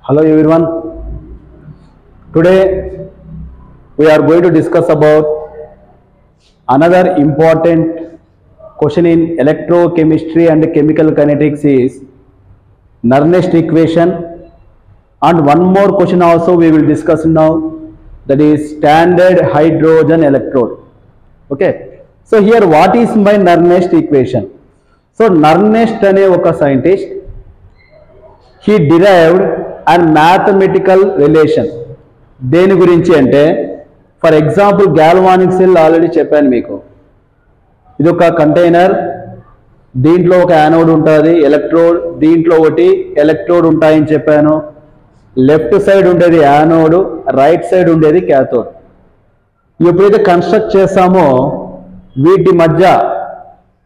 Hello everyone. Today we are going to discuss about another important question in electrochemistry and chemical kinetics is Nernst equation, and one more question also we will discuss now, that is standard hydrogen electrode. Okay, so here what is my Nernst equation? So Nernst ane oka scientist, he derived a mathematical relation. దేని గురించి అంటే for example galvanic cell already చెప్పాను మీకు. ఇది ఒక container, దీంట్లో ఒక anode ఉంటుంది, ఎలక్ట్రోడ్, దీంట్లో ఒకటి ఎలక్ట్రోడ్ ఉంటాయని చెప్పాను. లెఫ్ట్ సైడ్ ఉండేది యానోడ్, రైట్ సైడ్ ఉండేది క్యాథోడ్. ఎప్పుడైతే కన్స్ట్రక్ట్ చేస్తామో వీటి మధ్య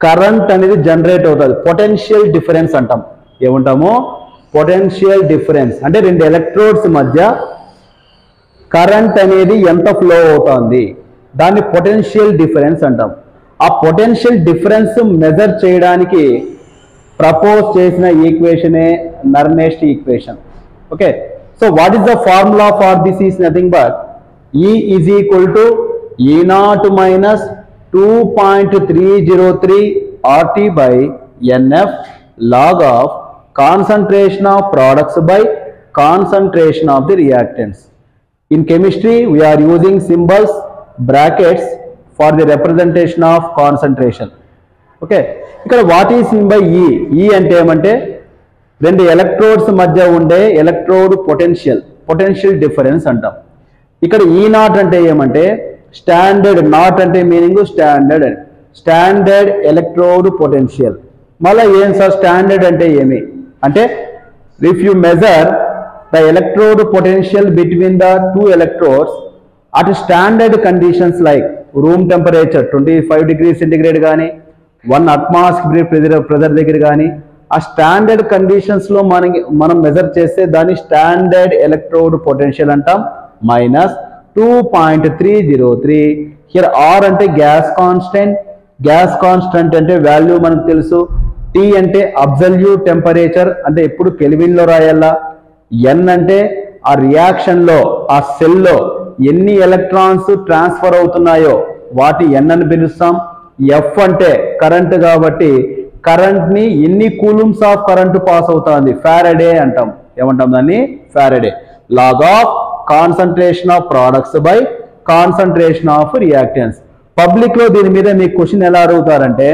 కరెంట్ అనేది జనరేట్ అవుతుంది. పొటెన్షియల్ డిఫరెన్స్ అంటాం. ఏమంటాము? పొటెన్షియల్ డిఫరెన్స్ అంటే రెండు ఎలక్ట్రోడ్స్ మధ్య కరెంట్ అనేది ఎంత ఫ్లో అవుతుంది, దాన్ని పొటెన్షియల్ డిఫరెన్స్ అంటాం. ఆ పొటెన్షియల్ డిఫరెన్స్ మెజర్ చేయడానికి ప్రపోజ్ చేసిన ఈక్వేషనే Nernst equation. Okay, so what is the formula for this is nothing but E is equal to E0 minus 2.303 RT by NF log of concentration of products by concentration of the reactants. In chemistry, we are using symbols, brackets for the representation of concentration. Okay, ఇక్కడ what is mean by E? E అంటే ఏమంటే రెండు electrodes మధ్య ఉండే electrode potential difference అంటాం. ఇక్కడ E0 అంటే ఏమంటే స్టాండర్డ్, నాట్ అంటే మీనింగ్ స్టాండర్డ్ ఎలక్ట్రోడ్ పొటెన్షియల్. మళ్ళీ ఏం సార్ స్టాండర్డ్ అంటే ఏమి అంటే if you measure the electrode potential between the two electrodes at standard conditions like room temperature 25 degrees centigrade గానీ 1 atmospheric pressure దగ్గర కానీ ఆ స్టాండర్డ్ కండిషన్స్ లో మనం మెజర్ చేస్తే దాన్ని స్టాండర్డ్ ఎలక్ట్రోడ్ పొటెన్షియల్ అంటాం. మైనస్ 2.303. హియర్ R అంటే గ్యాస్ కాన్స్టెంట్ అంటే వాల్యూ మనకు తెలుసు. T అంటే అబ్సల్యూట్ టెంపరేచర్ అంటే ఎప్పుడు కెల్విన్ లో రాయాలా. N అంటే ఆ రియాక్షన్ లో ఆ సెల్ లో ఎన్ని ఎలక్ట్రాన్స్ ట్రాన్స్ఫర్ అవుతున్నాయో వాటి N అని పిలుస్తాం. F అంటే కరెంట్ కాబట్టి కరెంట్ ని ఎన్ని కూలూమ్స్ ఆఫ్ కరెంట్ పాస్ అవుతుంది ఫారడే అంటాం. ఏమంటాం దాన్ని? Faraday. Log of concentration of products by concentration of reactants. Public లో దీని మీద మీకు క్వశ్చన్ ఎలా అడుగుతారంటే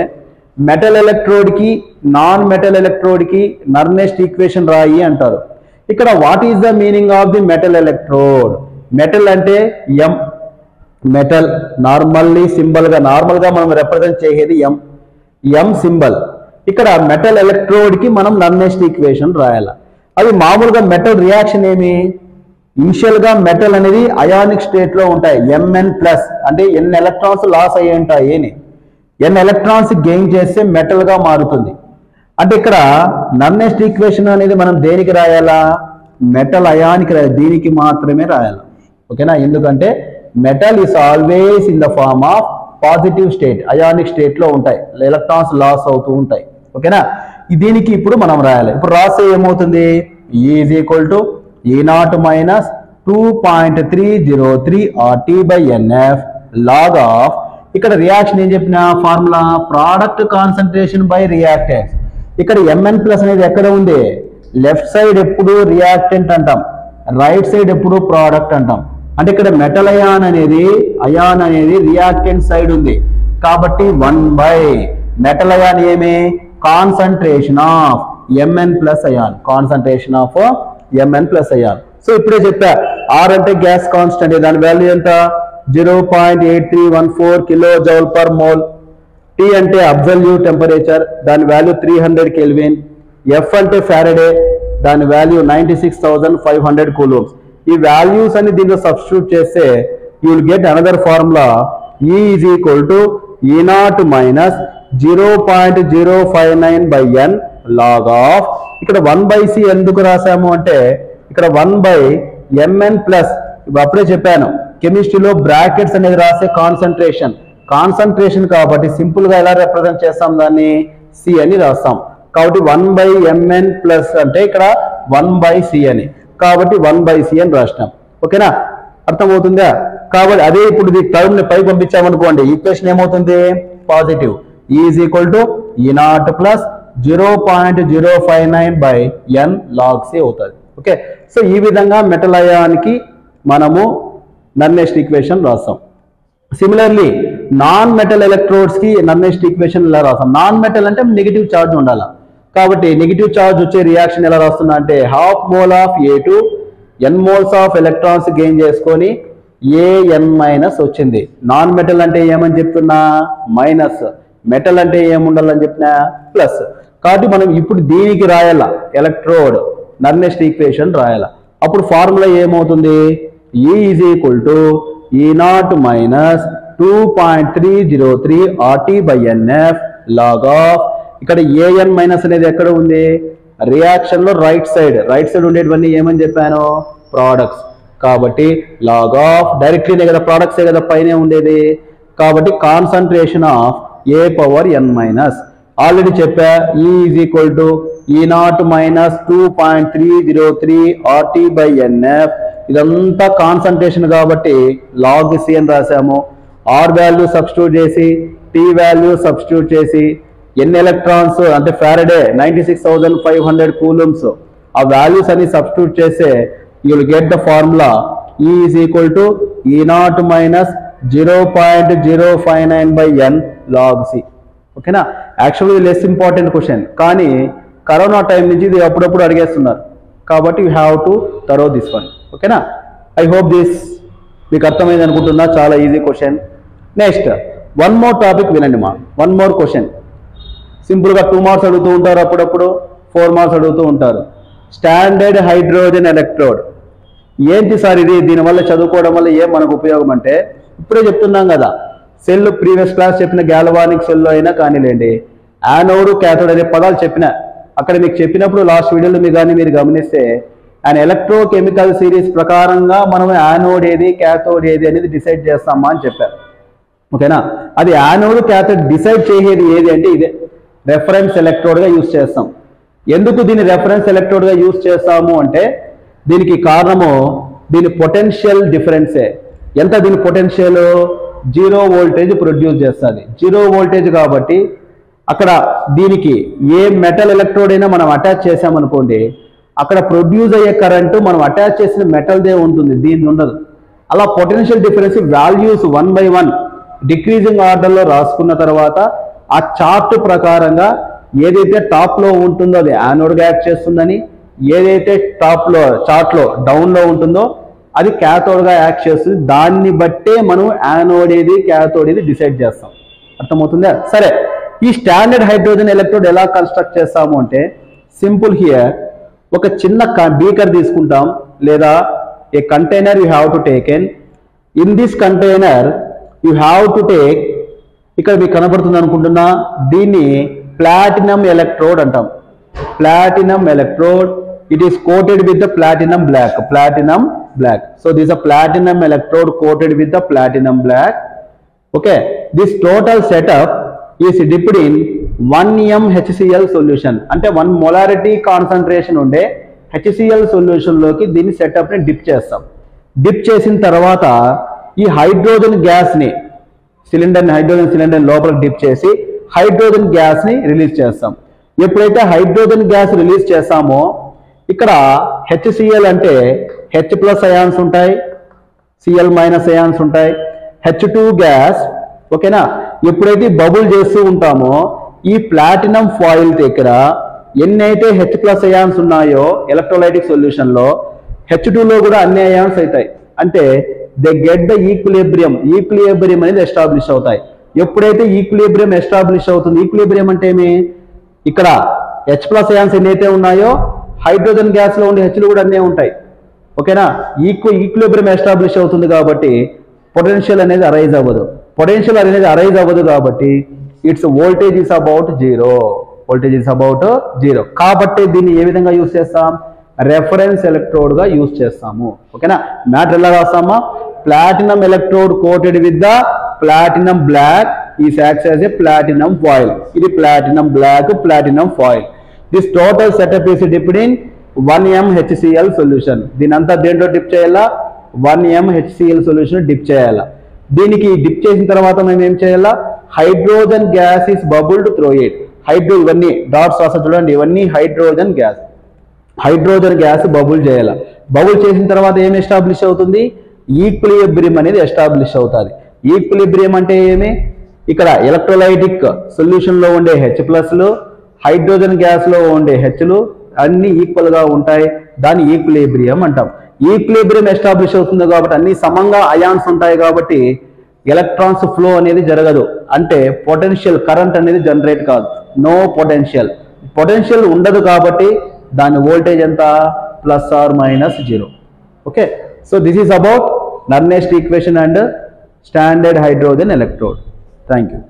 మెటల్ ఎలక్ట్రోడ్ కి నాన్ మెటల్ ఎలక్ట్రోడ్ కి నర్నెస్ట్ ఈక్వేషన్ రాయి అంటారు. ఇక్కడ what is the meaning of the metal electrode? Metal అంటే M, మెటల్ నార్మల్లీ సింబల్ గా మనం రిప్రజెంట్ చేసేది M సింబల్. ఇక్కడ మెటల్ ఎలక్ట్రోడ్ కి మనం నర్నెస్ట్ ఈక్వేషన్ రాయాలి. అది మామూలుగా మెటల్ రియాక్షన్ ఏమి? ఇనిషియల్ గా మెటల్ అనేది అయానిక్ స్టేట్ లో ఉంటాయి. Mn ప్లస్ అంటే ఎన్ని ఎలక్ట్రాన్స్ లాస్ అయ్యి ఉంటాయి అని, ఎన్ని ఎలక్ట్రాన్స్ గెయిన్ చేస్తే మెటల్ గా మారుతుంది. అంటే ఇక్కడ నర్నెస్ట్ ఈక్వేషన్ అనేది మనం దేనికి రాయాలా? మెటల్ అయానికి దీనికి మాత్రమే రాయాలి. ఓకేనా? ఎందుకంటే metal is always in the form of positive state, ionic state లో ఉంటాయి, ఎలక్ట్రాన్స్ లాస్ అవుతూ ఉంటాయి. ఓకేనా? దీనికి ఇప్పుడు మనం రాయాలి. ఇప్పుడు రాస్తే ఏమవుతుంది? E is equal to E0 minus 2.303 RT by NF log of, ఇక్కడ రియాక్షన్ ఏం చెప్పిన formula product concentration by reactants. ఇక్కడ Mn ప్లస్ అనేది ఎక్కడ ఉంది? లెఫ్ట్ సైడ్ ఎప్పుడు రియాక్టెంట్ అంటాం, రైట్ సైడ్ ఎప్పుడు ప్రోడక్ట్ అంటాం. అంటే ఇక్కడ మెటల్ అయాన్ అనేది రియాక్టెంట్ సైడ్ ఉంది కాబట్టి 1 బై మెటల్ అయాన్ ఏమి? Concentration of Mn plus ion, concentration of Mn plus ion. So ఇప్పుడే చెప్పా R అంటే గ్యాస్ కాన్స్టెంట్, దాని వాల్యూ ఎంత? 0.8314 kilo joule per mole. T అంటే అబ్సల్యూట్ టెంపరేచర్, దాని వాల్యూ 300 కెల్విన్. F అంటే ఫారడే, దాని వాల్యూ 96,500 కూలూమ్స్. ఈ వాల్యూస్ అన్ని దీంట్లో సబ్స్టిట్యూట్ చేస్తే you will get another formula E is equal to E0 minus 0.059 by N log of. ఇక్కడ 1 by C ఎందుకు రాసాము అంటే ఇక్కడ 1 by Mn ప్లస్, అప్పుడే చెప్పాను కెమిస్ట్రీలో బ్రాకెట్స్ అనేది రాసే కాన్సంట్రేషన్ కాబట్టి సింపుల్ గా ఎలా రిప్రజెంట్ చేస్తాం దాన్ని? C అని రాస్తాం. కాబట్టి 1 by Mn ప్లస్ అంటే ఇక్కడ 1 by C అని. కాబట్టి 1/c అని రాసినాం. ఓకేనా, అర్థమవుతుందా? కాబట్టి అదే ఇప్పుడు ఈ టర్మ్ ని పై పంపించామనుకోండి, ఈక్వేషన్ ఏమవుతుంది? Positive is equal to E0 plus 0.059/n log c అవుతుంది. ఓకే, సో ఈ విధంగా మెటల్ అయాన్కి మనము నన్నెస్ట్ ఈక్వేషన్ రాస్తాం. సిమిలర్లీ నాన్ మెటల్ ఎలక్ట్రోడ్స్ కి నన్నెస్ట్ ఈక్వేషన్ ఇలా రాస్తాం. నాన్ మెటల్ అంటే నెగిటివ్ ఛార్జ్ ఉండాలి, కాబట్టి నెగిటివ్ ఛార్జ్ వచ్చే రియాక్షన్ ఎలా రాస్తున్నా అంటే ½ mole of A2 n moles of electrons gain చేసుకొని An మైనస్ వచ్చింది. నాన్ మెటల్ అంటే ఏమని చెప్తున్నా? మైనస్. మెటల్ అంటే ఏముండాలని చెప్పినా? ప్లస్. కాబట్టి మనం ఇప్పుడు దీనికి రాయాల, ఎలక్ట్రోడ్ నన్నెస్ట్ ఈక్వేషన్ రాయాల. అప్పుడు ఫార్ములా ఏమవుతుంది? E is equal to E0 minus 2.303 RT/NF log of, ఇక్కడ An మైనస్ అనేది ఎక్కడ ఉంది? రియాక్షన్ లో రైట్ సైడ్ ఉండేటివన్నీ ఏమని చెప్పాను? ప్రోడక్ట్స్. కాబట్టి లాగ్ ఆఫ్ డైరెక్ట్లీనే కదా, ప్రోడక్ట్సే కదా పైనే ఉండేది, కాబట్టి concentration of A⁻n minus. Already చెప్పా, E is equal to E0 minus 2.303 RT/NF. ఇదంతా కాన్సన్ట్రేషన్ కాబట్టి లాగ్ c అని రాసాము. R వాల్యూ సబ్స్టిట్యూట్ చేసి, T వాల్యూ సబ్స్టిట్యూట్ చేసి, ఎన్ని ఎలక్ట్రాన్స్ అంటే ఫారడే 96,500 కూలమ్స్, ఆ వాల్యూస్ అన్ని సబ్స్టిట్యూట్ చేస్తే you will get the formula E is equal to E0 minus 0.059/n log c. ఓకేనా, యాక్చువల్లీ లెస్ ఇంపార్టెంట్ క్వశ్చన్, కానీ కరోనా టైం నుంచి ఇది అప్పుడప్పుడు అడిగేస్తున్నారు, కాబట్టి you have to thorough this one. ఓకేనా, ఐ హోప్ దిస్ మీకు అర్థమైంది అనుకుంటున్నా. చాలా easy question. Next one more topic వినండి మా, వన్ మోర్ క్వశ్చన్. సింపుల్గా 2 మార్క్స్ అడుగుతూ ఉంటారు, అప్పుడప్పుడు 4 మార్క్స్ అడుగుతూ ఉంటారు. స్టాండర్డ్ హైడ్రోజన్ ఎలక్ట్రోడ్ ఏంటి సార్ ఇది? దీనివల్ల చదువుకోవడం వల్ల ఏం మనకు ఉపయోగం అంటే, ఇప్పుడే చెప్తున్నాం కదా, సెల్ ప్రీవియస్ క్లాస్ చెప్పిన గ్యాల్వానిక్ సెల్లో అయినా కానీలేండి, యానోడ్ క్యాథోడ్ అనే పదాలు చెప్పిన అక్కడ మీకు చెప్పినప్పుడు లాస్ట్ వీడియోలో మీరు గమనిస్తే అండ్ ఎలక్ట్రోకెమికల్ సిరీస్ ప్రకారంగా మనం యానోడ్ ఏది క్యాథోడ్ ఏది అనేది డిసైడ్ చేస్తామా అని చెప్పారు. ఓకేనా, అది యానోడ్ క్యాథోడ్ డిసైడ్ చేసేది ఏది అంటే ఇదే రెఫరెన్స్ ఎలక్ట్రోడ్గా యూజ్ చేస్తాం. ఎందుకు దీన్ని రెఫరెన్స్ ఎలక్ట్రోడ్గా యూజ్ చేస్తాము అంటే దీనికి కారణము దీని పొటెన్షియల్ డిఫరెన్సే. ఎంత దీని పొటెన్షియల్? 0 వోల్టేజ్ ప్రొడ్యూస్ చేస్తుంది. 0 వోల్టేజ్ కాబట్టి అక్కడ దీనికి ఏ మెటల్ ఎలక్ట్రోడ్ అయినా మనం అటాచ్ చేసామనుకోండి, అక్కడ ప్రొడ్యూస్ అయ్యే కరెంటు మనం అటాచ్ చేసిన మెటల్దే ఉంటుంది, దీని ఉండదు. అలా potential difference values 1 by 1 decreasing ఆర్డర్లో రాసుకున్న తర్వాత ఆ చార్ట్ ప్రకారంగా ఏదైతే టాప్లో ఉంటుందో అది యానోడ్గా యాక్ట్ చేస్తుందని, ఏదైతే టాప్లో చార్ట్లో డౌన్లో ఉంటుందో అది క్యాథోడ్గా యాక్ట్ చేస్తుంది. దాన్ని బట్టే మనం యానోడ్ ఏది క్యాథోడ్ ఏది డిసైడ్ చేస్తాం. అర్థమవుతుందా? సరే, ఈ స్టాండర్డ్ హైడ్రోజన్ ఎలక్ట్రోడ్ ఎలా కన్స్ట్రక్ట్ చేస్తాము అంటే సింపుల్ హియర్. ఒక చిన్న బీకర్ తీసుకుంటాం, లేదా ఏ container you have to taken. In this container you have to take, ఇక్కడ మీకు కనబడుతుంది అనుకుంటున్నా, దీన్ని ప్లాటినం ఎలక్ట్రోడ్ అంటాం. Platinum electrode, it is coated with the platinum black. Platinum black. So this is a platinum electrode coated with the platinum black. Okay, this total setup is dipped in 1 m HCl solution. అంటే 1 molarity concentration ఉండే HCl solution లోకి దీని setup ని dip చేస్తాం. Dip చేసిన తర్వాత ఈ hydrogen gas ని హైడ్రోజన్ సిలిండర్ లోపల డిప్ చేసి హైడ్రోజన్ గ్యాస్ ని రిలీజ్ చేస్తాం. ఎప్పుడైతే హైడ్రోజన్ గ్యాస్ రిలీజ్ చేస్తామో ఇక్కడ HCl అంటే H ప్లస్ అయాన్స్ ఉంటాయి, Cl మైనస్ అయాన్స్ ఉంటాయి, H2 గ్యాస్. ఓకేనా, ఎప్పుడైతే బబుల్ చేస్తూ ఉంటామో ఈ ప్లాటినం ఫాయిల్ దగ్గర ఎన్నైతే H ప్లస్ అయాన్స్ ఉన్నాయో ఎలక్ట్రోలైటిక్ సొల్యూషన్ లో H2 లో కూడా అన్ని అయాన్స్ అవుతాయి. అంటే దే గెట్ ద ఈక్విలిబ్రియం అనేది ఎస్టాబ్లిష్ అవుతాయి. ఎప్పుడైతే ఈక్విలిబ్రియం ఎస్టాబ్లిష్ అవుతుంది, ఈక్విలిబ్రియం అంటే ఏమి, ఇక్కడ H ప్లస్ అయాన్స్ ఎన్నైతే ఉన్నాయో హైడ్రోజన్ గ్యాస్ లో ఉండే హెచ్లు కూడా అన్నీ ఉంటాయి. ఓకేనా, ఈక్విలిబ్రియం ఎస్టాబ్లిష్ అవుతుంది కాబట్టి పొటెన్షియల్ అనేది అరైజ్ అవ్వదు. పొటెన్షియల్ అనేది అరైజ్ అవ్వదు కాబట్టి it's voltage is about zero. కాబట్టి దీన్ని ఏ విధంగా యూజ్ చేస్తాం? రెఫరెన్స్ ఎలక్ట్రోడ్ గా యూజ్ చేస్తాము. ఓకేనా, మ్యాటర్ ఎలా రాస్తామా? Platinum electrode coated with the platinum black is acts as a platinum foil. ఇది platinum black, platinum foil. This total setup is dipped in 1mHCl solution. దీని అంతా దేంట్లో డిప్ చేయాలా? 1mHCl సొల్యూషన్ డిప్ చేయాలా. దీనికి డిప్ చేసిన తర్వాత మేము ఏం చేయాలా? Hydrogen gas is bubbled through it. ఇవన్నీ డాట్స్ రాసా చూడండి, ఇవన్నీ hydrogen gas. Hydrogen gas bubble చేయాలి. బబుల్ చేసిన తర్వాత ఏం ఎస్టాబ్లిష్ అవుతుంది? ఈక్విలిబ్రియం అనేది ఎస్టాబ్లిష్ అవుతుంది. ఈక్విలిబ్రియం అంటే ఏమి? ఇక్కడ ఎలక్ట్రోలైటిక్ సొల్యూషన్ లో ఉండే H+లు హైడ్రోజన్ గ్యాస్ లో ఉండే Hలు అన్ని ఈక్వల్ గా ఉంటాయి. దాన్ని ఈక్విలిబ్రియం అంటాం. ఈక్విలిబ్రియం ఎస్టాబ్లిష్ అవుతుంది కాబట్టి అన్ని సమంగా అయాన్స్ ఉంటాయి కాబట్టి ఎలక్ట్రాన్స్ ఫ్లో అనేది జరగదు. అంటే పొటెన్షియల్ కరెంట్ అనేది జనరేట్ కాదు. నో పొటెన్షియల్ ఉండదు కాబట్టి దాని వోల్టేజ్ ఎంత? +or-0. Okay, so this is about Nernst equation and standard hydrogen electrode. Thank you.